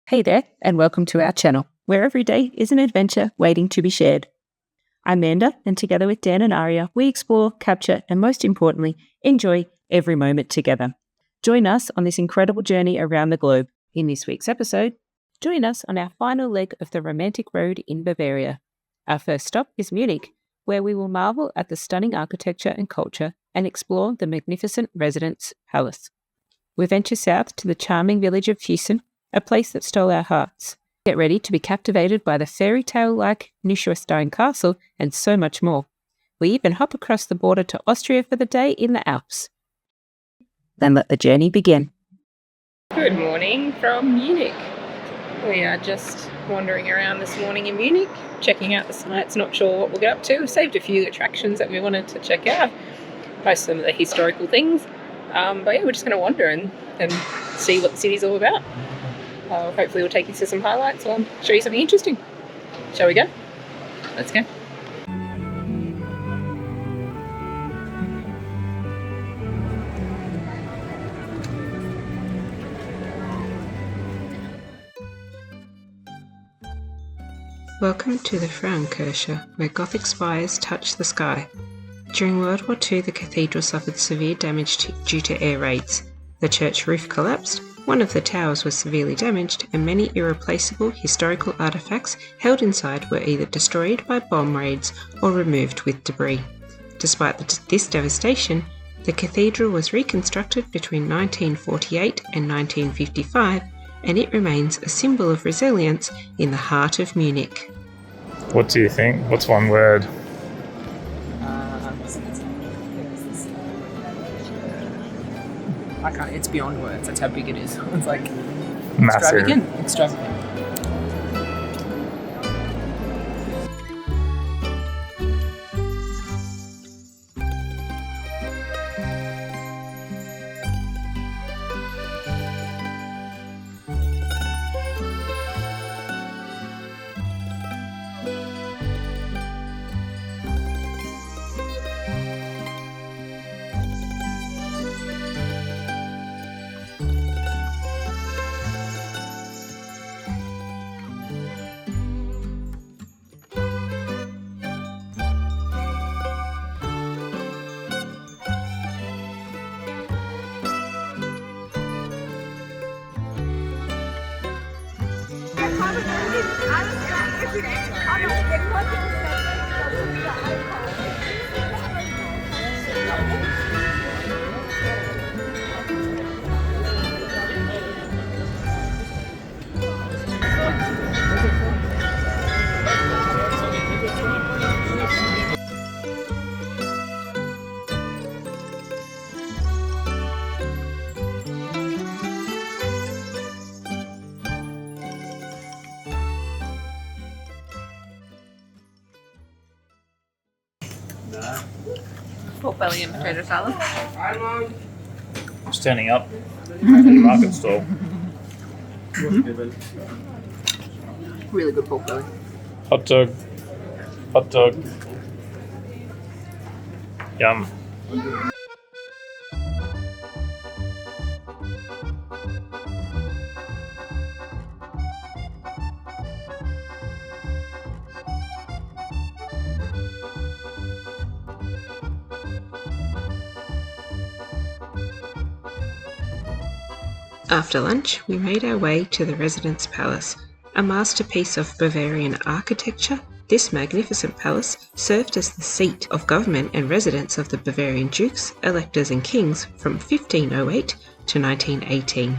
Hey there, and welcome to our channel, where every day is an adventure waiting to be shared. I'm Amanda, and together with Dan and Aria, we explore, capture, and most importantly, enjoy every moment together. Join us on this incredible journey around the globe. In this week's episode, join us on our final leg of the romantic road in Bavaria. Our first stop is Munich, where we will marvel at the stunning architecture and culture and explore the magnificent residence palace. We venture south to the charming village of Fussen, a place that stole our hearts. Get ready to be captivated by the fairy tale-like Neuschwanstein Castle and so much more. We even hop across the border to Austria for the day in the Alps. Then let the journey begin. Good morning from Munich. We are just wandering around this morning in Munich, checking out the sights, not sure what we'll get up to. We saved a few attractions that we wanted to check out, most of them are the historical things. But yeah, we're just going to wander and see what the city's all about. Hopefully we'll take you to some highlights or show you something interesting. Shall we go? Let's go. Welcome to the Frauenkirche, where Gothic spires touch the sky. During World War II, the cathedral suffered severe damage due to air raids. The church roof collapsed, one of the towers was severely damaged, and many irreplaceable historical artefacts held inside were either destroyed by bomb raids or removed with debris. Despite this devastation, the cathedral was reconstructed between 1948 and 1955, and it remains a symbol of resilience in the heart of Munich. What do you think? What's one word? It's beyond words, that's how big it is. It's like Massive. Extravagant. Pork belly and potato salad. Standing up at the market stall. Really good pork belly. Hot dog. Hot dog. Yum. After lunch, we made our way to the Residence Palace, a masterpiece of Bavarian architecture. This magnificent palace served as the seat of government and residence of the Bavarian dukes, electors and kings from 1508 to 1918.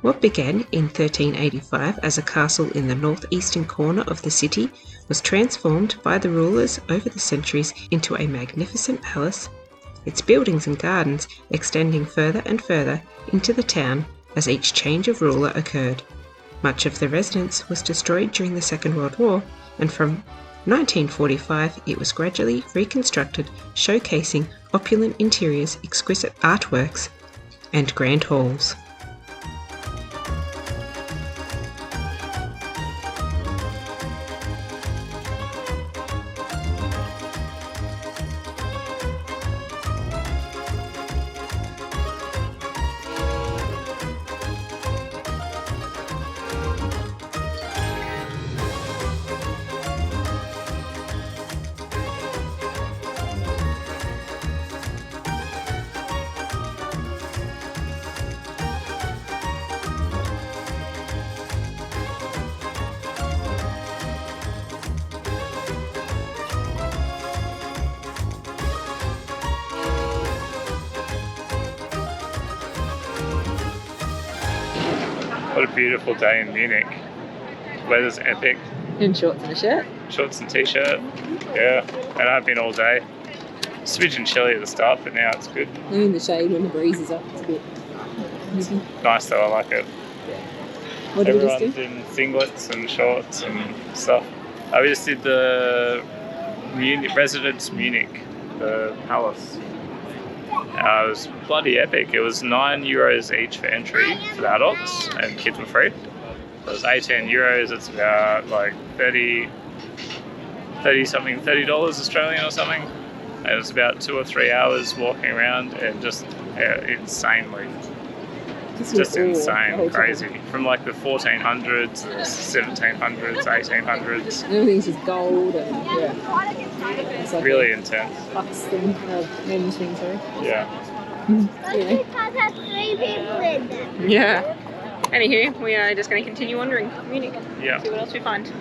What began in 1385 as a castle in the northeastern corner of the city was transformed by the rulers over the centuries into a magnificent palace, its buildings and gardens extending further and further into the town as each change of ruler occurred. Much of the residence was destroyed during the Second World War, and from 1945 it was gradually reconstructed, showcasing opulent interiors, exquisite artworks, and grand halls. What a beautiful day in Munich. Weather's epic. In shorts and a shirt. Shorts and t-shirt. Yeah, and I've been all day. Smidgen chilly at the start, but now it's good. I'm in the shade when the breeze is up. It's a bit nippy. Nice though, I like it. What did we just Everyone's do? in singlets and shorts and stuff. We just did the Residence Munich, the palace. It was bloody epic. It was €9 each for entry for the adults, and kids were free. It was €18. It's about like $30 Australian or something. And it was about 2 or 3 hours walking around and just insanely. Just insane, crazy. From like the 1400s, the 1700s, 1800s. Everything's just gold and it's like Really intense. Bucks thing, men's thing, sorry. Yeah. Anyway. Has 3 people in them. Yeah. Anywho, we are just going to continue wandering Munich. Yeah. See what else we find.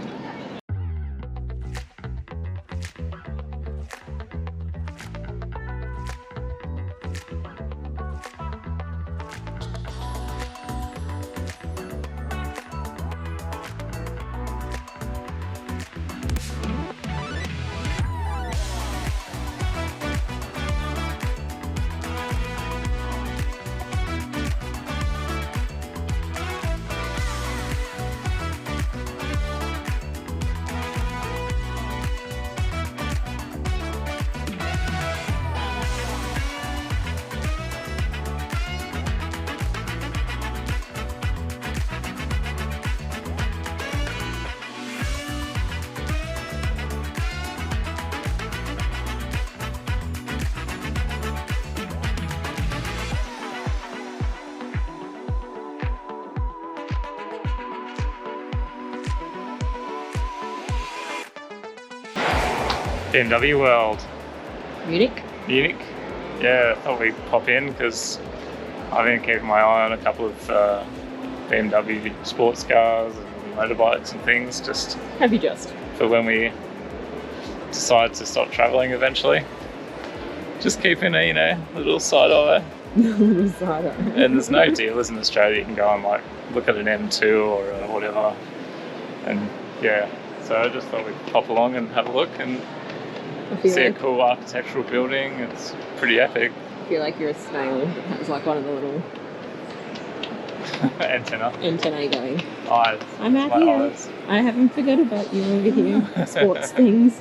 BMW World. Munich? Munich. Yeah, I thought we'd pop in because I've been keeping my eye on a couple of BMW sports cars and motorbikes and things, just Have you just? for when we decide to stop travelling eventually. Just keeping a little side eye. And there's no dealers in Australia. You can go and like look at an M2 or whatever. And yeah, so I just thought we'd pop along and have a look and see a cool architectural building. It's pretty epic. I feel like you're a snail that has like one of the little antennae going. Eyes. I'm out My here. eyes. I haven't forgot about you over here. Sports things.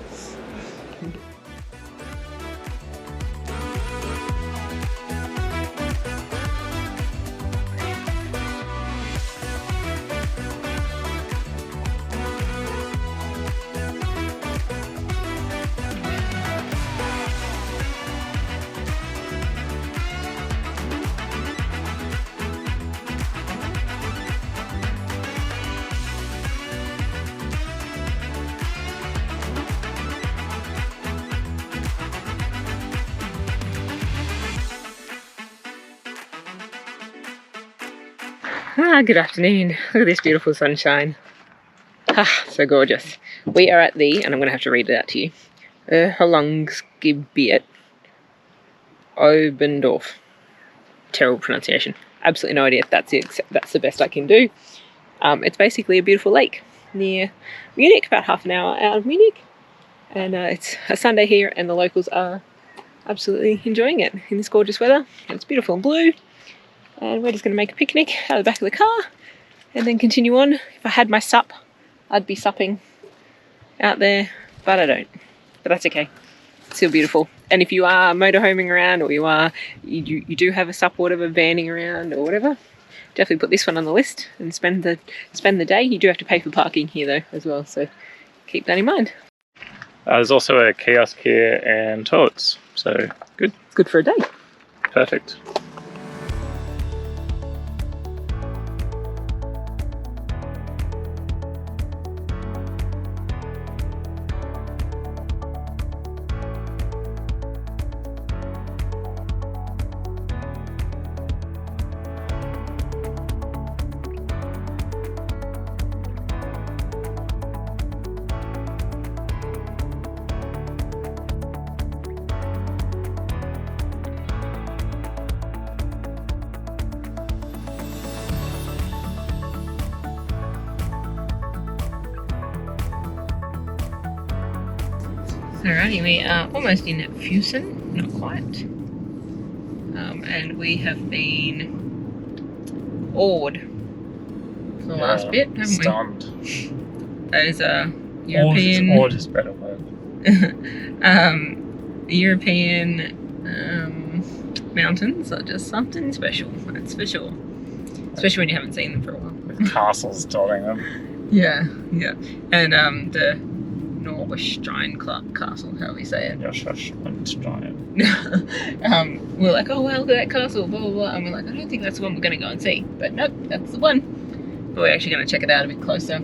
Good afternoon. Look at this beautiful sunshine. So gorgeous. We are at the, and I'm going to have to read it out to you, Erholungsgebiet, Oberndorf. Terrible pronunciation. Absolutely no idea if that's the best I can do. It's basically a beautiful lake near Munich, about half an hour out of Munich. And it's a Sunday here and the locals are absolutely enjoying it in this gorgeous weather. And it's beautiful and blue. And we're just going to make a picnic out of the back of the car and then continue on. If I had my sup, I'd be supping out there, but I don't. But that's okay. It's still beautiful. And if you are motorhoming around or you do have a sup or whatever, vanning around or whatever, definitely put this one on the list and spend the day. You do have to pay for parking here though as well, so keep that in mind. There's also a kiosk here and toilets, so good. It's good for a day. Perfect. Alrighty, we are almost in Fussen, not quite. And we have been awed for the last bit, haven't stunned. we? Those are European... Awed is better word. European mountains are just something special, that's for sure. Especially when you haven't seen them for a while. With castles dotting them. Yeah. And the Neuschwanstein Castle, however you say it. Neuschwanstein. We're like, oh wow, look at that castle, blah blah blah, and we're like, I don't think that's the one we're going to go and see, but nope, that's the one. But we're actually going to check it out a bit closer,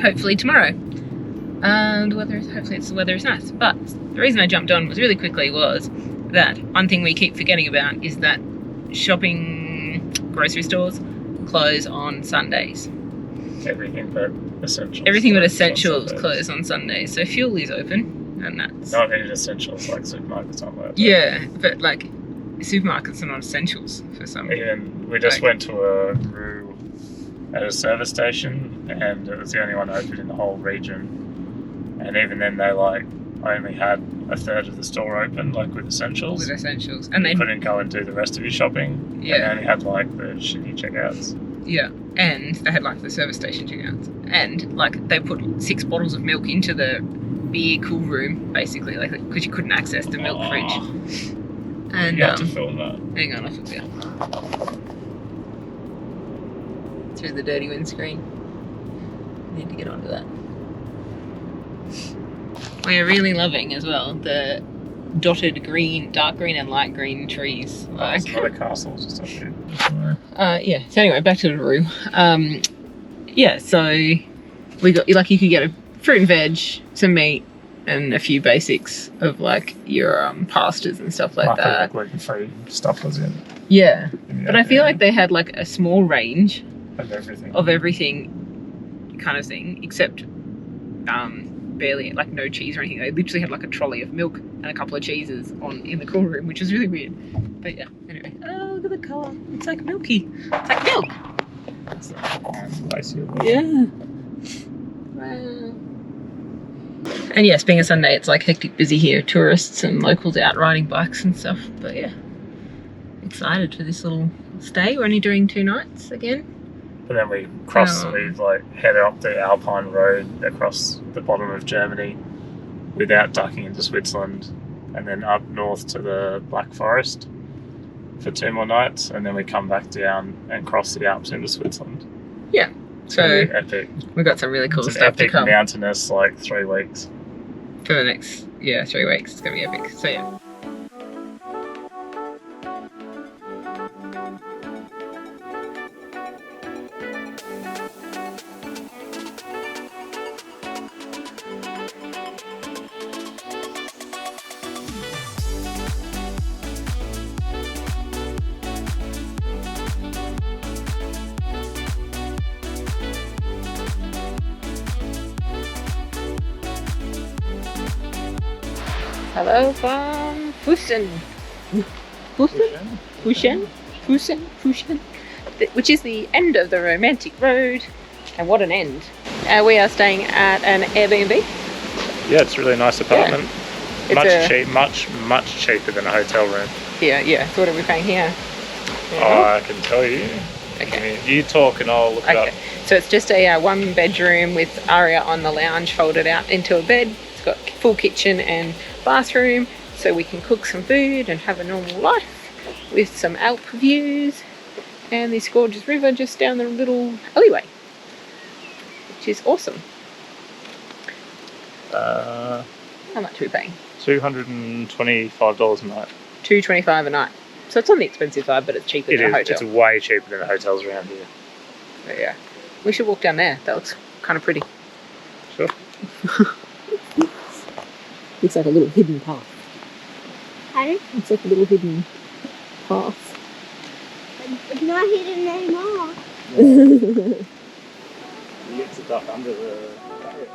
hopefully tomorrow. And hopefully the weather is nice. But the reason I jumped on was really quickly was that one thing we keep forgetting about is that grocery stores close on Sundays. Everything but essentials. Everything but essentials close on Sundays. So fuel is open, and that's... Not even essentials, like supermarkets aren't there. Yeah, but like supermarkets are not essentials for some reason. We just went to a brew at a service station, and it was the only one open in the whole region. And even then, they only had a third of the store open, with essentials. And they couldn't go and do the rest of your shopping. Yeah. And they only had the shitty checkouts. Yeah, and they had the service station checkouts, and they put 6 bottles of milk into the beer cool room, basically, because you couldn't access the milk fridge. And you have to film that. Hang on, I'll fix it through the dirty windscreen. Need to get onto that. We are really loving as well the dotted green, dark green and light green trees. It's not a castle, just up here. Yeah. So anyway, back to the room. Yeah. So we got you could get a fruit and veg, some meat, and a few basics of your pastas and stuff like that. Gluten-free stuff was in. Yeah. But I feel like they had a small range of everything kind of thing, except barely no cheese or anything. They literally had a trolley of milk and a couple of cheeses in the cool room, which was really weird. But yeah, anyway. Oh, look at the colour. It's milky. It's like milk. Yeah. Wow. And yes, being a Sunday, it's hectic busy here. Tourists and locals out riding bikes and stuff. But yeah, excited for this little stay. We're only doing 2 nights again. But then we head up the Alpine Road across the bottom of Germany without ducking into Switzerland, and then up north to the Black Forest for 2 more nights, and then we come back down and cross the Alps into Switzerland. Yeah. So epic. We've got some really cool it's stuff to come. Epic mountainous 3 weeks. For the next 3 weeks. It's going to be epic. So yeah. Hello from Fussen, which is the end of the romantic road. And what an end. We are staying at an Airbnb. Yeah, it's a really nice apartment. Yeah. Much cheaper than a hotel room. Yeah. So what are we paying here? Oh, I can tell you. Okay. You talk and I'll look it up. So it's just a 1 bedroom with Aria on the lounge folded out into a bed. It's got full kitchen and bathroom, so we can cook some food and have a normal life with some Alp views and this gorgeous river just down the little alleyway, which is awesome. How much are we paying? $225 a night. $225 a night. So it's on the expensive side, but it's cheaper than a hotel. It's way cheaper than the hotels around here. But yeah, we should walk down there. That looks kind of pretty. Sure. Looks like a little hidden path. Pardon? It's like a little hidden path. It's not hidden anymore. You get to duck under the barrier.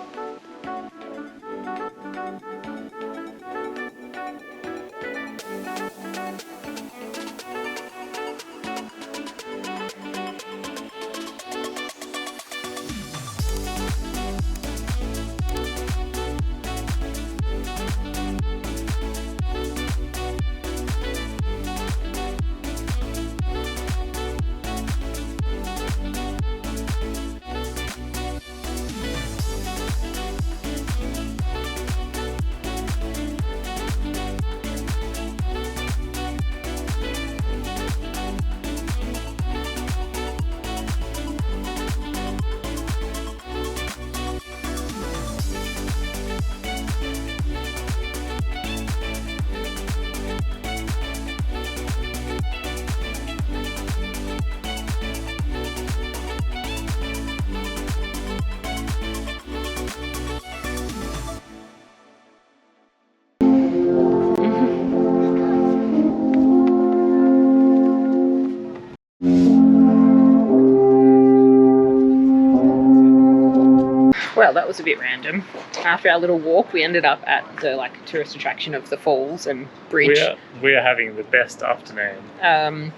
Well, that was a bit random. After our little walk, we ended up at the tourist attraction of the falls and bridge. We're having the best afternoon.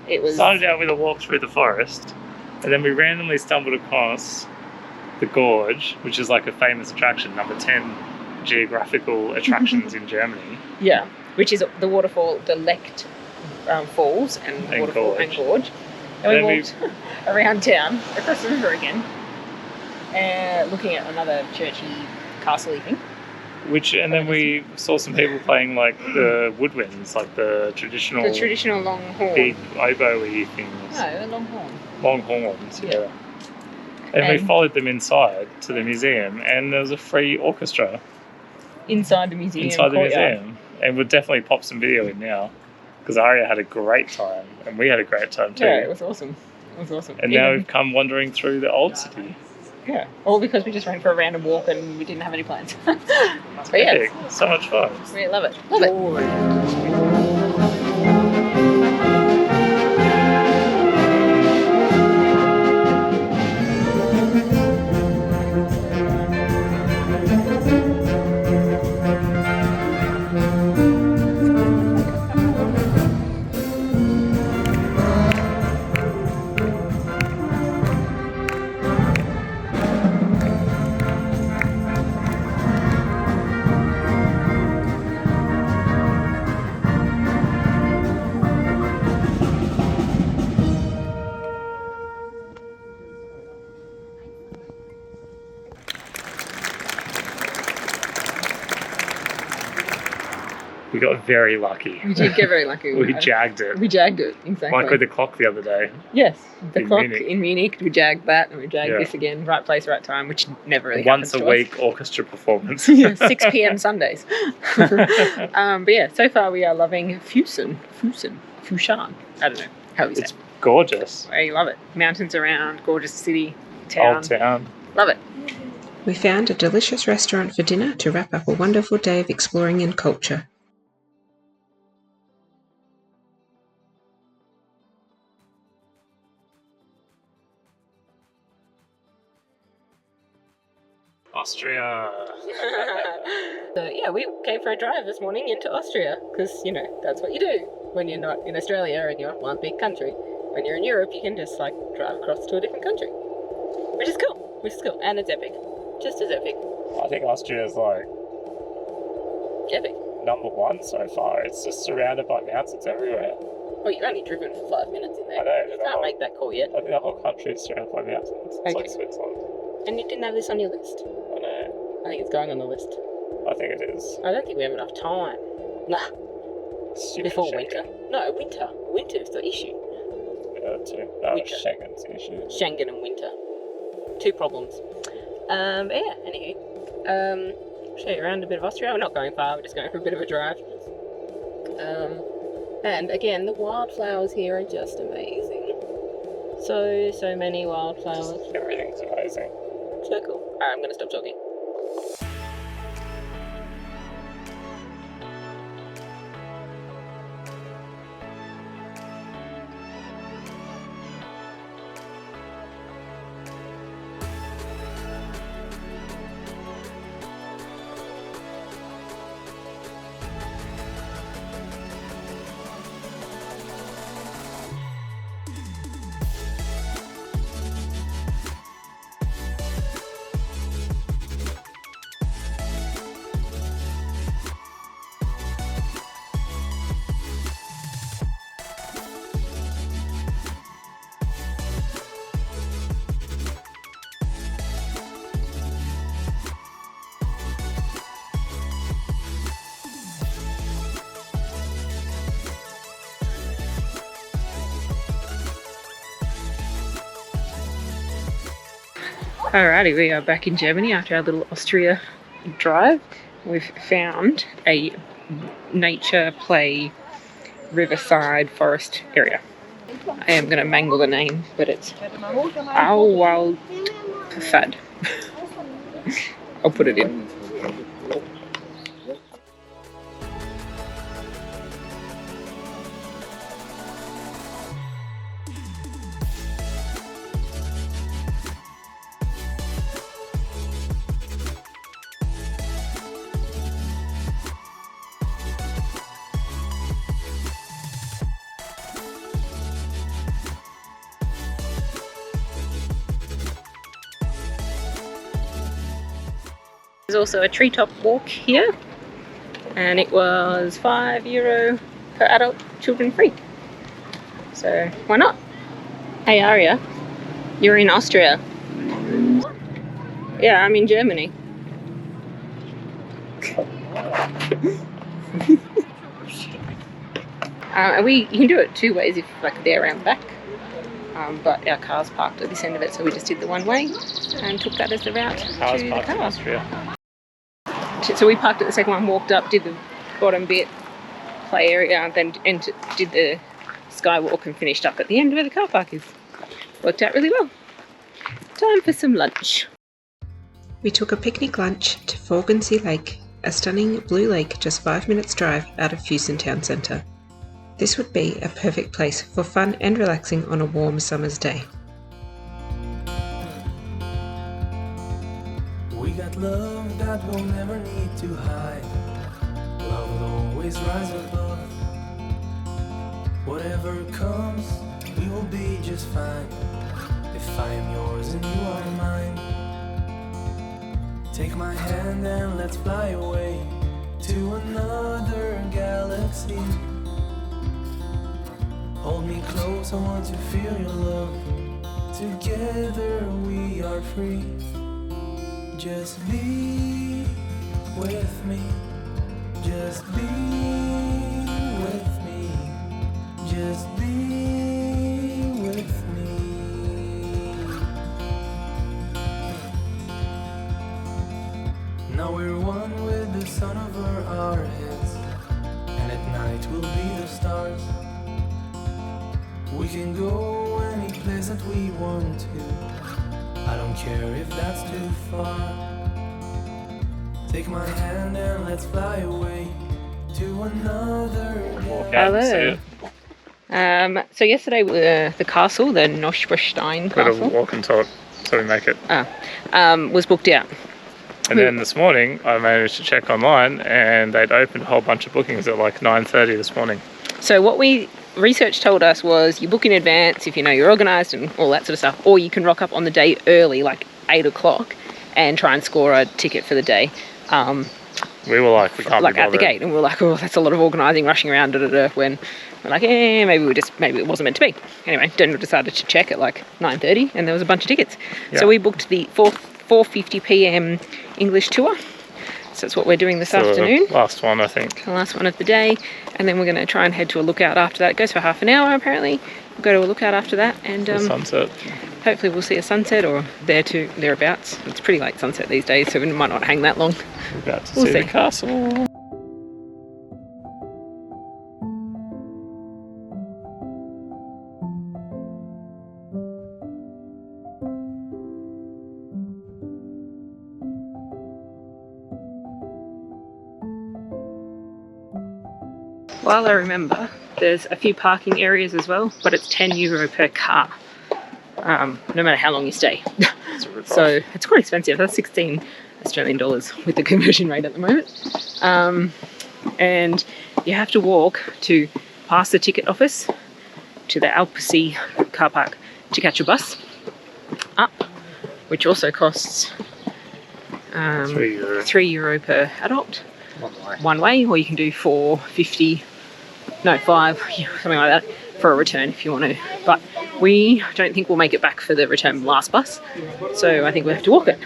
It was Started out with a walk through the forest, and then we randomly stumbled across the gorge, which is like a famous attraction, number 10 geographical attractions in Germany. Yeah, which is the waterfall, the Lech falls and waterfall gorge. and gorge. And we walked around town, across the river again, looking at another churchy, castle-y thing. And then we saw some people playing like the woodwinds, like the traditional long horn. big oboe-y things. No, the long horn. Long horns, yeah. And And we followed them inside to the museum, and there was a free orchestra inside the museum. And we'll definitely pop some video in now, because Aria had a great time, and we had a great time too. Yeah, it was awesome. And now we've come wandering through the old city. Yeah, all because we just went for a random walk and we didn't have any plans. But Epic. So much fun. We love it. Love it. We got very lucky. We did get very lucky. We jagged it. We jagged it, exactly. Like with the clock the other day. Yes, the clock Munich. in Munich, we jagged that, and we jagged this again. Right place, right time, which never really happens Once a to week orchestra performance. us. 6 p.m. Sundays. But yeah, so far we are loving Fussen. I don't know how we say It's gorgeous. I love it. Mountains around, gorgeous city, town. Old town. Love it. We found a delicious restaurant for dinner to wrap up a wonderful day of exploring in culture. Austria. So yeah, we came for a drive this morning into Austria because, that's what you do when you're not in Australia and you're one big country. When you're in Europe, you can just drive across to a different country, which is cool. And it's epic. Just as epic. I think Austria is Epic. number one so far. It's just surrounded by mountains everywhere. Well, you've only driven for 5 minutes in there. I know. You can't make that call yet. I think the whole country is surrounded by mountains. It's like Switzerland. And you didn't have this on your list. I know. I think it's going on the list. I think it is. I don't think we have enough time. Nah. Stupid Before Schengen. winter. No, winter. Winter's the issue. Too. No, Winter. Schengen's the issue. Schengen and winter. 2 problems. But yeah, anywho. Show you around a bit of Austria. We're not going far, we're just going for a bit of a drive. And again, the wildflowers here are just amazing. So many wildflowers. Everything's amazing. So cool. Alright, I'm going to stop talking. Alrighty, we are back in Germany after our little Austria drive. We've found a nature play riverside forest area. I am going to mangle the name, but it's Auwaldpfad. I'll put it in. There's also a treetop walk here, and it was €5 per adult, children free. So why not? Hey Aria, you're in Austria. Yeah, I'm in Germany. You can do it two ways if like they're around the back. But our car's parked at this end of it, so we just did the one way and took that as the route Cars to the parked in car. Austria. So we parked at the second one, walked up, did the bottom bit, play area, then did the skywalk and finished up at the end where the car park is. Worked out really well. Time for some lunch. We took a picnic lunch to Forggensee Lake, a stunning blue lake just 5 minutes drive out of Fussen town centre. This would be a perfect place for fun and relaxing on a warm summer's day. We got love that we'll never need to hide. Love will always rise above. Whatever comes, we will be just fine. If I am yours and you are mine. Take my hand and let's fly away to another galaxy. Hold me close, I want to feel your love. Together we are free. Just be with me. Just be with me. Just be with me. Now we're one with the sun over our heads, and at night we'll be the stars. We can go any place that we want to. I don't care if that's too far. Take my hand and let's fly away to another Walk out and see it. So yesterday the castle, the Neuschwanstein Got to Castle, walk until we make it. was booked out. And then this morning I managed to check online and they'd opened a whole bunch of bookings at like 9:30 this morning. So what research told us was you book in advance if you know you're organised and all that sort of stuff, or you can rock up on the day early, like 8 o'clock, and try and score a ticket for the day. We were like, we can't like be at the bothered. gate, and we were like, oh, that's a lot of organising, rushing around, when we're like, maybe it wasn't meant to be. Anyway, Daniel decided to check at like 9:30, and there was a bunch of tickets. Yeah. So we booked the 4:50 p.m. English tour. So that's what we're doing this afternoon. The last one, I think. The last one of the day, and then we're going to try and head to a lookout after that. It goes for half an hour apparently. We'll go to a lookout after that, and The sunset. hopefully we'll see a sunset or thereabouts. It's pretty late sunset these days, so we might not hang that long. We're about to We'll see the see. castle. While I remember, there's a few parking areas as well, but it's €10 per car, no matter how long you stay. So it's quite expensive. That's 16 Australian dollars with the conversion rate at the moment. And you have to walk to past the ticket office to the Alpsee car park to catch a bus up, which also costs €3 per adult one way, or you can do 4.50, no 5, something like that for a return if you want to. But we don't think we'll make it back for the return last bus, so I think we have to walk it.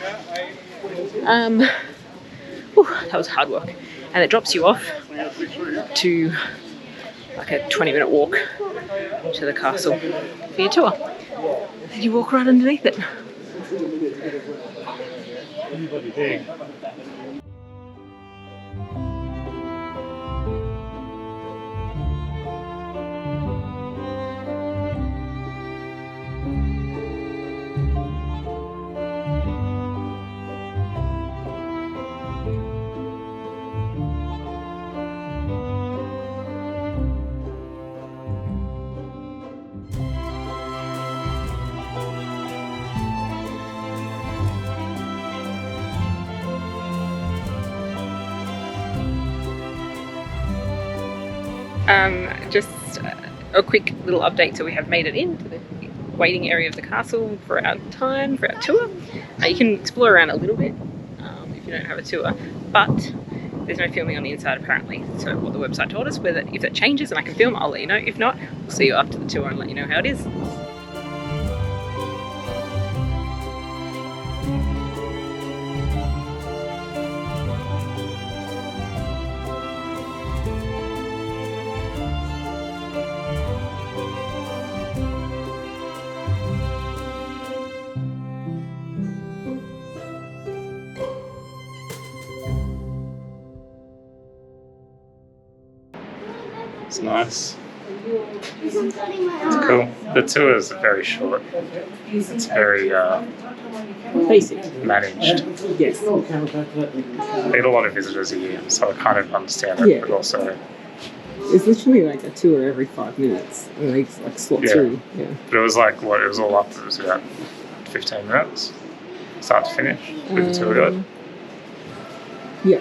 That was hard work, and it drops you off to like a 20-minute walk to the castle for your tour. And you walk right underneath it. Just a quick little update. So we have made it into the waiting area of the castle for our tour. You can explore around a little bit if you don't have a tour. But there's no filming on the inside apparently. So what the website told us, whether if that changes and I can film, I'll let you know. If not, we'll see you after the tour and let you know how it is. It's nice. It's cool. The tours are very short. It's very Basic. managed. Yes. We get a lot of visitors a year, so I kind of understand it, Yeah. but also, It's literally like a tour every 5 minutes. And they like slot Yeah. through. Yeah. but it was like, what, it was all up, it was about 15 minutes, start to finish, with the tour guide. Yeah.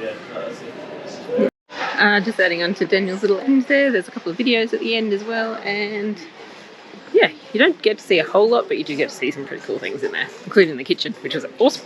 Just adding on to Daniel's little end there, there's a couple of videos at the end as well, and yeah, you don't get to see a whole lot, but you do get to see some pretty cool things in there, including the kitchen, which was awesome.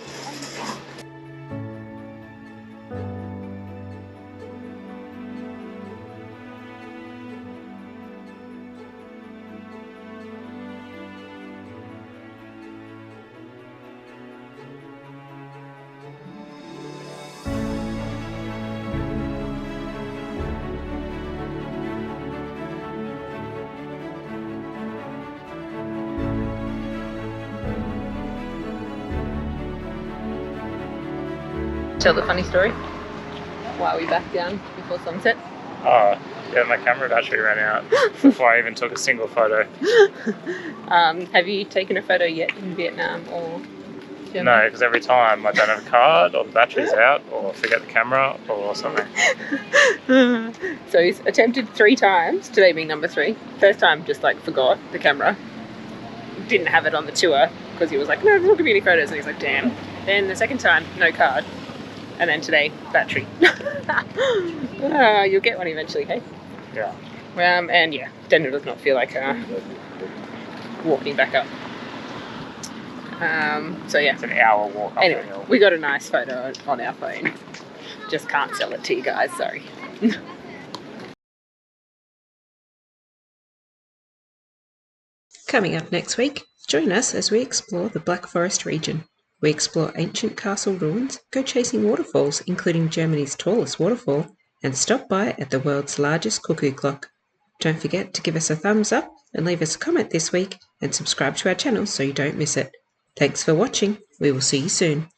Tell the funny story. Why are we back down before sunset? Oh, yeah, my camera battery ran out before I even took a single photo. Have you taken a photo yet in Vietnam or Germany? No, because every time I don't have a card, or the battery's out, or I forget the camera, or something. So he's attempted 3 times, today being number 3. First time just like forgot the camera. Didn't have it on the tour because he was like, no, there's not going to be any photos, and he's like, damn. Then the second time, no card. And then today, battery. You'll get one eventually, hey? Yeah. And yeah, Daniel does not feel like walking back up. So yeah. It's an hour walk up the Anyway, hill. we got a nice photo on our phone. Just can't sell it to you guys, sorry. Coming up next week, join us as we explore the Black Forest region. We explore ancient castle ruins, go chasing waterfalls, including Germany's tallest waterfall, and stop by at the world's largest cuckoo clock. Don't forget to give us a thumbs up and leave us a comment this week, and subscribe to our channel so you don't miss it. Thanks for watching. We will see you soon.